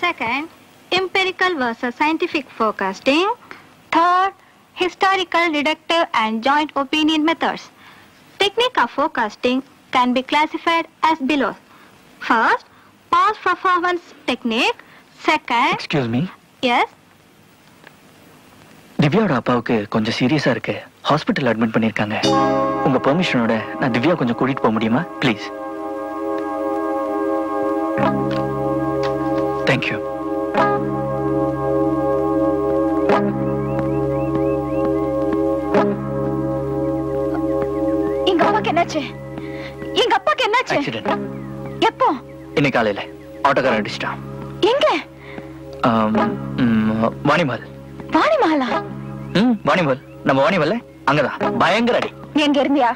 Second, empirical versus scientific forecasting. Third, historical, deductive and joint opinion methods. Technique of forecasting can be classified as below. First, past performance technique. Second... Excuse me? Yes? திவ்யாவோட அப்பாவுக்கு கொஞ்சம் சீரியஸா இருக்கு. Hospital admit பண்ணிருக்காங்க. உங்க பெர்மிஷனோட நான் திவ்யா கொஞ்சம் கூட்டிட்டு போக முடியுமா? ப்ளீஸ். தேங்க்யூ. எங்க அப்பாக்கு என்னாச்சு? எங்க அப்பாக்கு என்னாச்சு? ஆக்சிடென்ட். எப்போ? இன்னைக்கு காலையில ஆட்டோக்காரன் அடிச்சிட்டான். எங்க? வாணிமல். வாணிமலா? வாணிமல். நம்ம வாணிமல்ல அங்கதான் பயங்கர அடி. நீ எங்க இருந்தியா?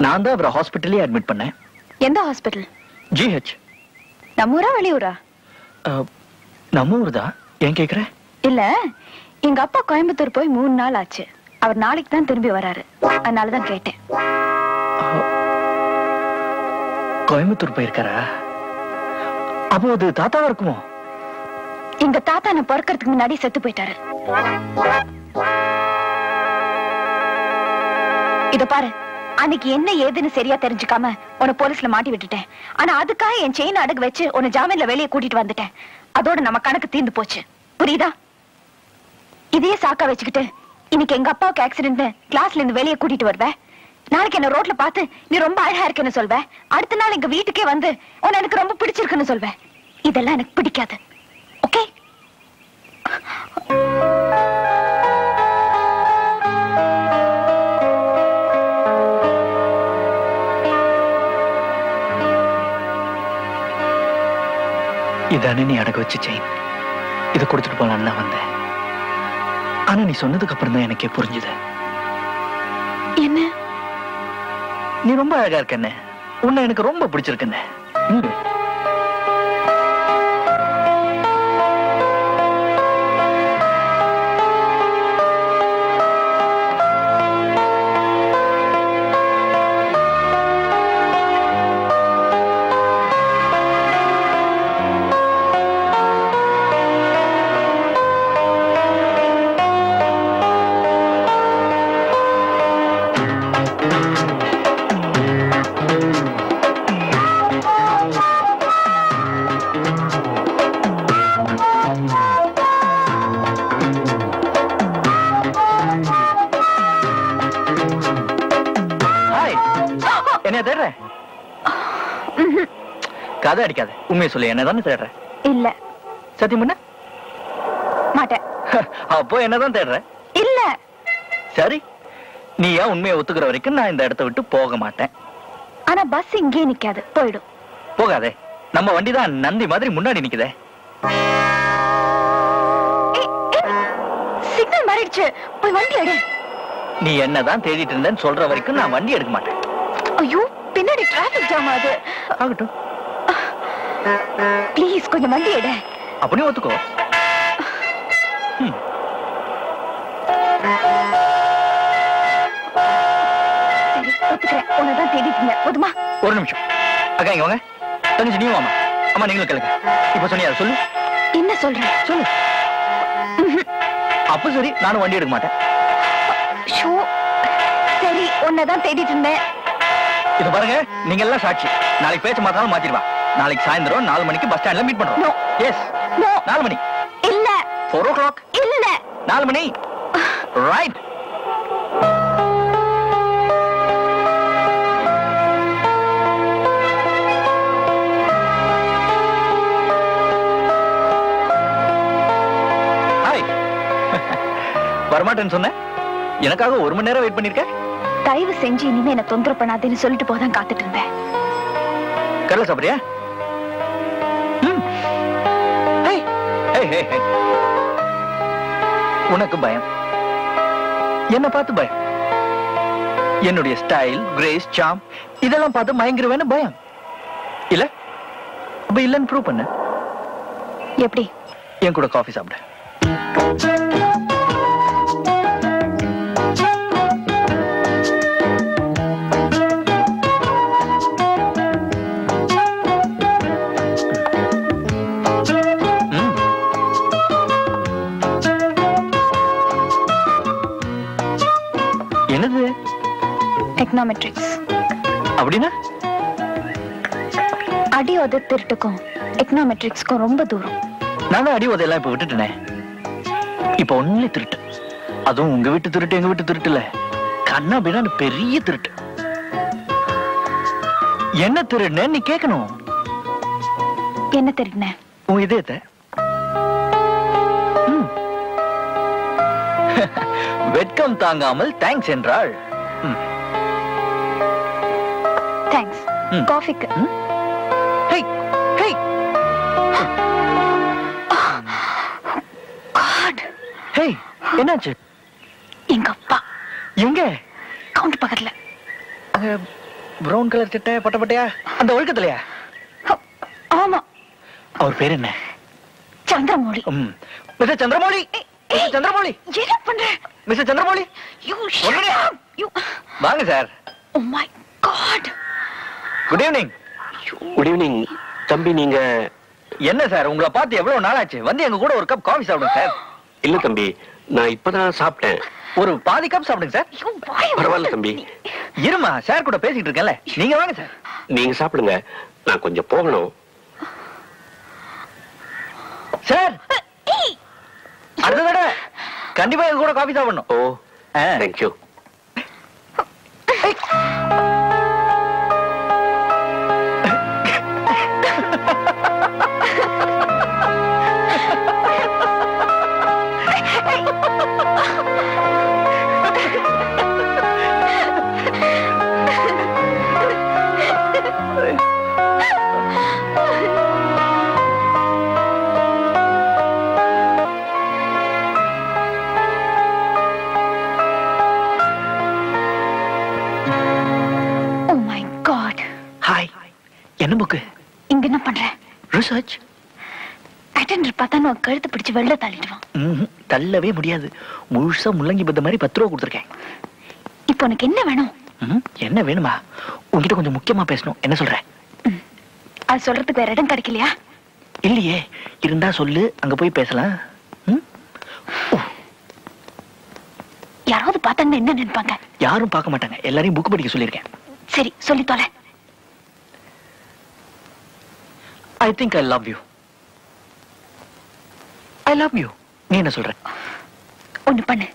நான் தான் அவரை ஹாஸ்பிட்டல்லே அட்மிட் பண்ணேன். எந்த ஹாஸ்பிட்டல்? ஜிஹெச். நம்ம ஊரா வெளியூரா? நம்ம ஊர் தான். ஏன் கேக்குற? இல்ல, எங்க அப்பா கோயம்புத்தூர் போய் 3 நாள் ஆச்சு. அவர் நாளைக்கு தான் திரும்பி வராரு. அதனாலதான் கேட்டேன். கோயம்புத்தூர் போயிருக்காரா? அப்போ அது தாத்தாவா இருக்குமோ? எங்க தாத்தா நான் பிறக்கிறதுக்கு முன்னாடி செத்து போயிட்டாரு. இத பாரு, அன்னைக்கு என்ன ஏதுன்னு சரியா தெரிஞ்சுக்காம உன்னை போலீஸ்ல மாட்டி விட்டுட்டேன். ஆனா அதுக்காக என் செயின் அடகு வச்சு உன்னை ஜாமீன்ல வெளியே கூட்டிட்டு வந்துட்டேன். அதோட நம்ம கணக்கு தீர்ந்து போச்சு. புரியுதா? இதையே சாக்கா வச்சுக்கிட்டு இன்னைக்கு எங்க அப்பாவுக்கு ஆக்சிடென்ட் கிளாஸ்ல இருந்து வெளியே கூட்டிட்டு வருவேன். நாளைக்கு என்ன ரோட்ல பார்த்து நீ ரொம்ப அழகா இருக்குன்னு சொல்வேன். அடுத்த நாள் எங்க வீட்டுக்கே வந்து உன்னை எனக்கு ரொம்ப பிடிச்சிருக்குன்னு சொல்வேன். இதெல்லாம் எனக்கு பிடிக்காது. ஓகே? இதானே நீ அடகு வச்சு செயின். இதை கொடுத்துட்டு போலான்னு தான் வந்தேன். ஆனா நீ சொன்னதுக்கு அப்புறம் தான் எனக்கே புரிஞ்சுது. என்ன? நீ ரொம்ப அழகா இருக்கன்னு, உன்னை எனக்கு ரொம்ப பிடிச்சிருக்குன்னு. கதை அடிக்காத, உண்மையை சொல்லு. என்னதானே தேடுற? இல்ல. சத்தியம் பண்ண மாட்டேன். அப்போ என்னதான் தேடுற? இல்ல. சரி, நீ ஏன் உண்மையை ஒத்துக்கிற வரைக்கும் நான் இந்த இடத்தை விட்டு போக மாட்டேன். ஆனா பஸ் இங்கே நிக்காது, போயிடும். போகாதே, நம்ம வண்டி தான் நந்தி மாதிரி முன்னாடி நிக்குதே. சிக்னல் மாறிடுச்சு, போய் வண்டி எடு. நீ என்னதான் தேடிட்டு இருந்தேன்னு சொல்ற வரைக்கும் நான் வண்டி எடுக்க மாட்டேன். ஐயோ, பின்னாடி டிராபிக் ஜாம் ஆகுது. ஆகட்டும். ப்ளீஸ் கொஞ்சம் வண்டி எடு. அப்படியே ஒத்துக்கோ. சரி, ஒத்துக்கிறேன். உன்னதான் தேடிட்டு இருந்தேன். போதுமா? ஒரு நிமிஷம் அக்கா, இங்க வாங்க. தங்கச்சி நீ வாமா. அம்மா நீங்களும் கேளுங்க. இப்ப சொன்னியா சொல்லு. என்ன சொல்ற? சொல்லு. அப்ப சரி, நானும் வண்டி எடுக்க மாட்டேன். சரி, உன்னதான் தேடிட்டு இருந்தேன். இது பாருங்க, நீங்க எல்லாம் சாட்சி. நாளைக்கு பேச்ச மாத்தாலும் மாத்திடுவா. நாளைக்கு சாயந்தரம் 4 மணிக்கு பஸ் ஸ்டாண்ட்ல மீட் பண்றோம். எஸ். 4 மணி இல்ல. 4 o'clock இல்ல. 4 மணி. ரைட். ஹாய். வரமாட்டேன்னு சொன்னேன். எனக்காக 1 மணி நேரம் வெயிட் பண்ணிருக்க. தயவு செஞ்சு இனிமே என்ன தொந்தரவு பண்ணாதேன்னு சொல்லிட்டு போதான் காத்துட்டு இருந்தேன். கடலை சாப்பிடுறியா? உனக்கு பயம், என்ன பார்த்து பயம். என்னுடைய ஸ்டைல், கிரேஸ், சாம் இதெல்லாம் பார்த்து மயங்கிருவேன்னு பயம் இல்ல? அப்ப இல்லன்னு ப்ரூவ் பண்ண. எப்படி? என் கூட காஃபி சாப்பிட. எக்கனாமெட்ரிக்ஸ். அப்படின்னா அடி உத திருட்டுக்கும் எக்கனாமெட்ரிக்ஸ்க்கும் ரொம்ப தூரம். நான் அடி உதையெல்லாம் இப்ப விட்டுட்டேனே. இப்ப ஒன்லி திருட்டு. அதுவும் உங்க வீட்டு திருட்டு எங்க வீட்டு திருட்டு இல்ல, கண்ணா அப்படின்னா பெரிய திருட்டு. என்ன திருடுன நீ கேட்கணும். என்ன திருடுன? உன் இதயத்தை. வெட்கம் தாங்காமல் தேங்க்ஸ் என்றாள். தேங்க்ஸ். காஃபிக்கு. ஹே ஹே காட். ஹே என்னாச்சு? எங்க அப்பா. எங்க? கவுண்ட் பக்கத்துல. பிரவுன் கலர் சட்டை பட்ட பட்டையா அந்த ஒழுக்கத்திலையா? ஆமா. அவர் பேர் என்ன? சந்திரமௌலி. மிஸ்டர் சந்திரமௌலி. சந்திரமௌலி என்ன பண்ற? மிஸ்டர் சந்திரமௌலி வாங்க sir. Oh my god. Good evening. Good evening தம்பி. நீங்க என்ன சார் உங்களை பார்த்து எவ்வளவு நாள் ஆச்சு? வந்து எங்க கூட ஒரு கப் காஃபி சாப்பிடுங்க சார். இல்ல தம்பி, நான் இப்பதான் சாப்பிட்டேன். ஒரு பாதி கப் சாப்பிடுங்க சார். பரவாயில்ல தம்பி. இருமா சார் கூட பேசிட்டு இருக்கேன்ல, நீங்க வாங்க சார். நீங்க சாப்பிடுங்க, நான் கொஞ்சம் போகணும். சார் அடுத்த தடவை கண்டிப்பா எங்க கூட காஃபி சாப்பிடணும். ஓ தேங்க்யூ. என்ன புக்கு? இங்க என்ன பண்ற? ரிசர்ச். அட்டெண்டர் பார்த்தா நான் கழுத்து பிடிச்சு வெளில தள்ளிடுவான். தள்ளவே முடியாது. முழுசா முள்ளங்கி பத்த மாதிரி 10 ரூபா கொடுத்துருக்கேன். இப்போ உனக்கு என்ன வேணும்? என்ன வேணுமா? உன்கிட்ட கொஞ்சம் முக்கியமா பேசணும். என்ன சொல்ற? அது சொல்றதுக்கு வேற இடம் கிடைக்கலையா? இல்லையே, இருந்தா சொல்லு, அங்க போய் பேசலாம். யாராவது பார்த்தாங்கன்னா என்ன நினைப்பாங்க? யாரும் பார்க்க மாட்டாங்க. எல்லாரையும் புக் படிக்க சொல்லியிருக்கேன். சரி சொல்லி தொலை. I think I love you. I love you. நீ என்ன சொல்ற? ஒண்ணு பண்ணு,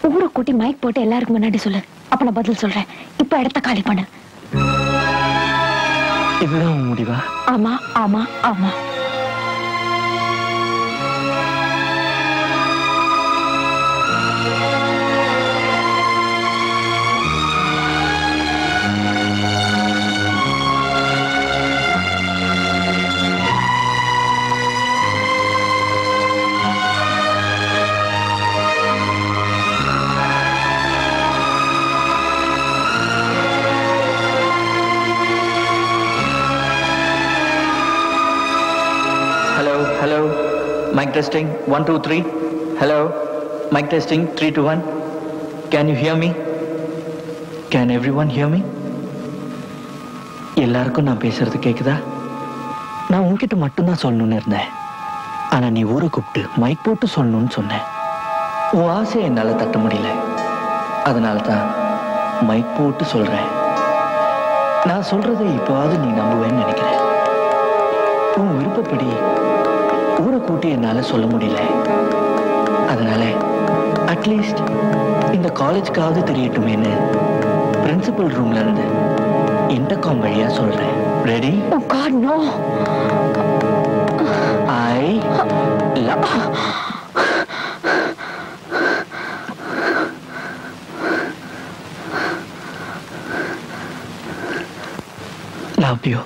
ஊரை கூட்டி மைக் போட்டு எல்லாருக்கும் முன்னாடி சொல்லு. அப்ப நான் பதில் சொல்றேன். இப்ப இடத்த காலி பண்ணு. இதுதான் முடிவா? ஆமா ஆமா ஆமா. Hello. Mic testing 1 2 3. Hello. Mic testing 3 2 1. Can you hear me? Can everyone hear me? எல்லாருக்கும் நான் பேசுறது கேக்குதா? நான் உன்கிட்ட மட்டும்தான் சொல்லணும்னு இருந்தேன். ஆனா நீ ஊரை கூப்பிட்டு மைக் போட்டு சொல்லணும்னு சொன்னேன். உன் ஆசையை என்னால தட்ட முடியல. அதனால தான் மைக் போட்டு சொல்றேன். நான் சொல்றதை இப்போவாது நீ நம்புவேன்னு நினைக்கிறேன். உன் விருப்பப்படி ஊரை கூட்டி என்னால சொல்ல முடியல. அதனால அட்லீஸ்ட் இந்த காலேஜ்க்காவது தெரியட்டுமேன்னு பிரின்சிபல் ரூம்ல இருந்து இன்டர்காம் வழியா சொல்றேன். Ready? Oh God, no. I love you.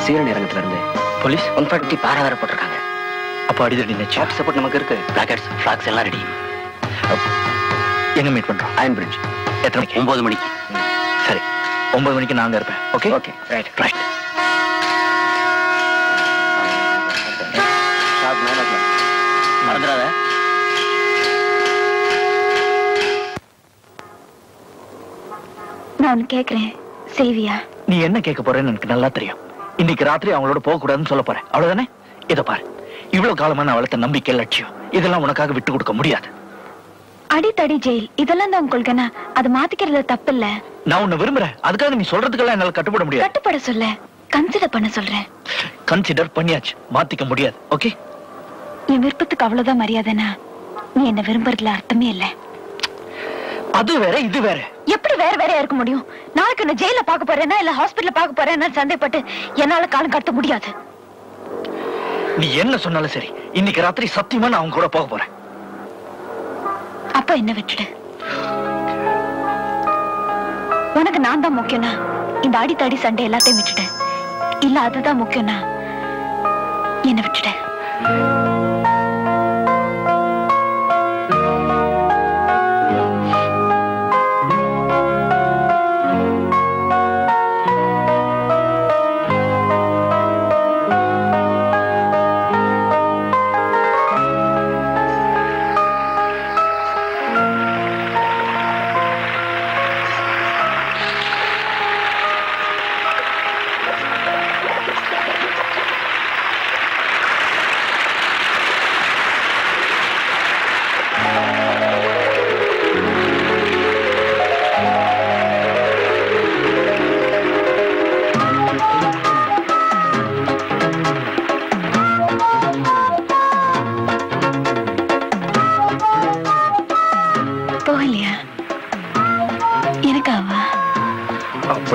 சீரன் இறங்கத்துல இருந்து போலீஸ் 140 பாரா வேற போட்டிருக்காங்க. அப்போ அடிதடி நினைச்சு ஆஃப் சப்போர்ட் நமக்கு இருக்கு. பிளாக்கெட்ஸ் ஃபிளாக்ஸ் எல்லாம் ரெடி. எங்க மீட் பண்றோம்? Iron bridge. எத்தனை மணிக்கு? 9 மணிக்கு. சரி, 9 மணிக்கு நான் அங்க இருப்பேன். Okay okay, right. மறந்துடாத. நான் கேக்குறேன், செய்வியா? நீ என்ன கேட்க போறேன்னு எனக்கு நல்லா தெரியும். இன்னைக்கு ராத்திரி அவங்களோட போக கூடாதுன்னு சொல்ல போறேன், அவ்வளவுதானே? இத பாரு, இவ்வளவு காலமா நான் வளர்த்த நம்பிக்கை, லட்சியம் இதெல்லாம் உனக்காக விட்டு கொடுக்க முடியாது. அடித்தடி ஜெயில் இதெல்லாம் தான் உங்களுக்கு என்ன? அது மாத்திக்கிறது தப்பு இல்ல. நான் உன்னை விரும்புறேன், அதுக்காக நீ சொல்றதுக்கெல்லாம் என்னால கட்டுப்பட முடியாது. கட்டுப்பட சொல்ல, கன்சிடர் பண்ண சொல்றேன். கன்சிடர் பண்ணியாச்சு, மாத்திக்க முடியாது. ஓகே, என் விருப்பத்துக்கு அவ்வளவுதான் மரியாதைனா நீ என்ன விரும்புறதுல அர்த்தமே இல்ல. அது வேற இது வேற. எப்படி வேற வேறையா இருக்க முடியும்? நாளைக்கு நான் ஜெயில பாக்க போறேன்னா இல்ல ஹாஸ்பிடல்ல பாக்க போறேன்னா சந்தேகப்பட்டு என்னால காலம் கடத்த முடியாது. நீ என்ன சொன்னாலும் சரி, இன்னைக்கு ராத்திரி சத்தியமா நான் அவங்க கூட போக போறேன். அப்ப என்ன விட்டுடு. உனக்கு நான் தான் முக்கியம்னா இந்த அடித்தடி சண்டை எல்லாத்தையும் விட்டுடு. இல்ல அதுதான் முக்கியம்னா என்ன விட்டுடு.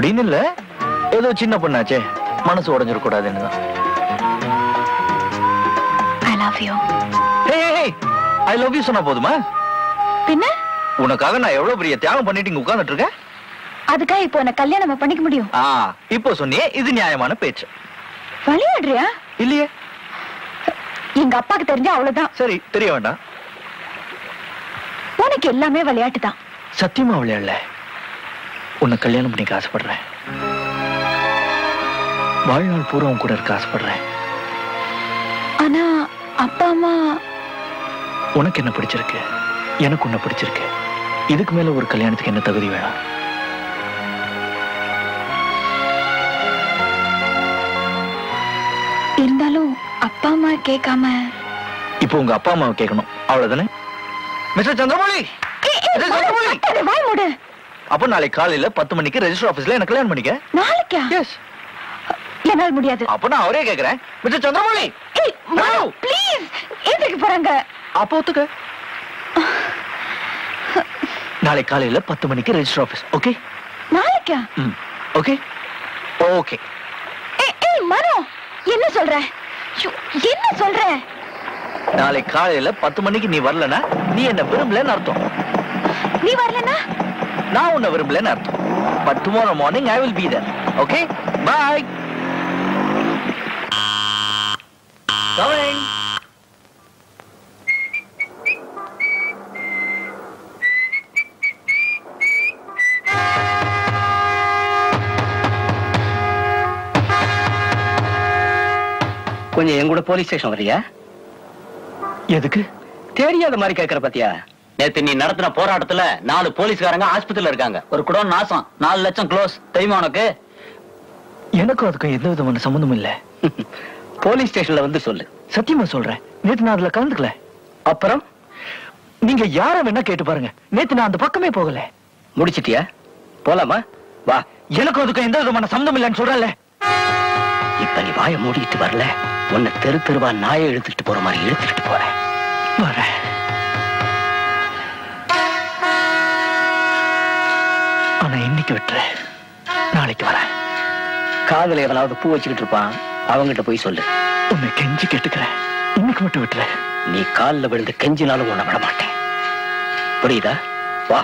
அப்படின்னு இல்ல, ஏதோ சின்ன பொண்ணாச்சே, மனசு உடைஞ்சிட கூடாதுன்னு தான். I love you. I love you சொன்னா போதுமா? பின்ன உனக்காக நான் எவ்வளவு பெரிய தியாகம் பண்ணிட்டு இங்க உட்கார்ந்துட்டு இருக்கேன். அதுக்காக இப்போ என்ன கல்யாணம் பண்ணிக்க முடியும்? இப்போ சொன்னியே, இது நியாயமான பேச்சு. விளையாடுறியா? இல்லையே. எங்க அப்பாக்கு தெரிஞ்சா அவ்வளவுதான். சரி, தெரிய வேண்டாம். உனக்கு எல்லாமே விளையாட்டு தான். சத்தியமா விளையாடல. உன்னை கல்யாணம் பண்ணிக்க ஆசைப்படுறேன். வாழ்நாள் பூரா உன் கூட இருக்க ஆசைப்படுறேன். ஆனா அப்பா அம்மா. உனக்கு என்ன பிடிச்சிருக்கு, எனக்கு உன்னை பிடிச்சிருக்கு. இதுக்கு மேல ஒரு கல்யாணத்துக்கு என்ன தகுதி வேணும்? இருந்தாலும் அப்பா அம்மா கேட்காம. இப்போ உங்க அப்பா அம்மாவை கேட்கணும், அவ்வளவுதானே? மிஸ்டர் சந்திரமௌலி, வாய் மூடு. அப்ப நாளைக்கு காலையில 10 மணிக்கு ரெஜிஸ்டர் ஆபீஸ்ல எனக்கு கல்யாணம் பண்ணிக்க. நாளைக்கா? எஸ். என்னால முடியாது. அப்ப நான் அவரே கேக்குறேன், மிஸ்டர் சந்திரமௌலி ப்ளீஸ். எதுக்கு போறாங்க? அப்ப ஒத்துக்க. நாளை காலையில 10 மணிக்கு ரெஜிஸ்டர் ஆபீஸ். ஓகே? நாளைக்கா? Okay okay. ஏய் மனோ, என்ன சொல்ற? என்ன சொல்ற? நாளை காலையில 10 மணிக்கு நீ வரலனா நீ என்ன விரும்பலன்னு அர்த்தம். நீ வரலனா நான் உன்னை விரும்பலன்னு அர்த்தம். But tomorrow morning I will be there. Okay? Bye. Coming. கொஞ்சம் என் கூட போலீஸ் ஸ்டேஷன் வரியா? எதுக்கு? தெரியாத மாதிரி கேட்கற பாத்தியா? நேத்து நீ நடத்தின போராட்டத்துல 4 போலீஸ்காரங்க ஆஸ்பத்திரியில இருக்காங்க. ஒரு குடோன் நாசம், 4 லட்சம் க்ளோஸ். தெரியுமா உனக்கு? எனக்கும் அதுக்கும் எந்த விதமான சம்பந்தமும் இல்ல. போலீஸ் ஸ்டேஷன்ல வந்து சொல்லு. சத்தியமா சொல்றேன், நேத்து நான் அதுல கலந்துக்கல. அப்புறம் நீங்க யார வேணா கேட்டு பாருங்க, நேத்து நான் அந்த பக்கமே போகல. முடிச்சிட்டியா? போலாமா? வா. எனக்கும் அதுக்கும் எந்த விதமான சம்பந்தம் இல்லைன்னு சொல்றேன்ல. இப்ப நீ வாயை மூடிட்டு வரல, உன்னை தெரு தெருவா நாயை இழுத்துட்டு போற மாதிரி இழுத்துட்டு போறேன். வரேன். ஆனா இன்னைக்கு விட்டுறேன், நாளைக்கு வரேன். காதல எவனாவது பூ வச்சுக்கிட்டு இருப்பான், அவங்கிட்ட போய் சொல்லு. உன்னை கெஞ்சி கேட்டுக்கிறேன், இன்னைக்கு மட்டும் விட்டுறேன். நீ காலில் விழுந்து கெஞ்சினாலும் உன்னை விட மாட்டேன். புரியுதா? வா.